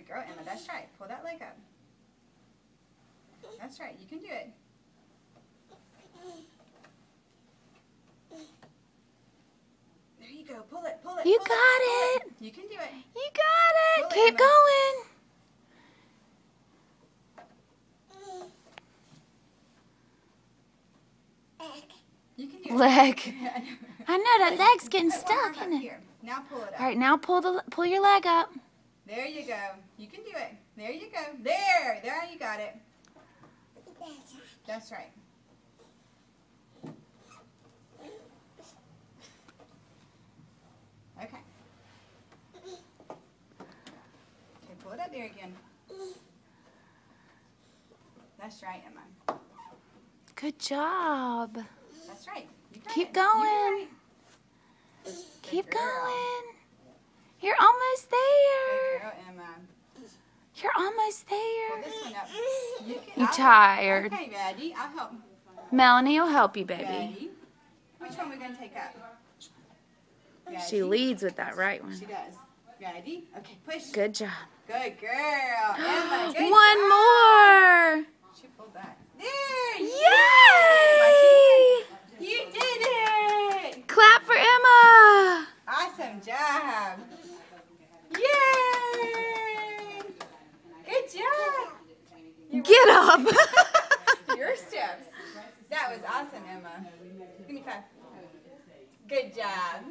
girl, Emma. That's right. Pull that leg up. That's right. You can do it. There you go. Pull it. Pull it. You pull got it. it. You can do it. You got it. Pull it, Keep Emma. going. You can do it. Leg. I know that leg's getting Put one arm stuck, up isn't it? here. Now pull it up. All right, now pull your leg up. There you go. You can do it. There you go. There you got it. That's right. Okay. Okay, pull it up there again. That's right, Emma. Good job. That's right. You got Keep it. going. You got it. Keep Good girl. going. You're almost Good there. girl, Emma. You're almost Pull there. this one up. You I'll tired. Okay, Maddie. I'll help. Melanie will help you, baby. Maddie. Which one are we going to take up? She Maddie. leads with that right one. She does. Ready? Okay, push. Good job. Good girl. Emma, good One job. more. She pulled that. There. Yay! You did it. Clap for Emma. Awesome job. Yay. Good job. Get up. Your steps. That was awesome, Emma. Give me 5. Good job.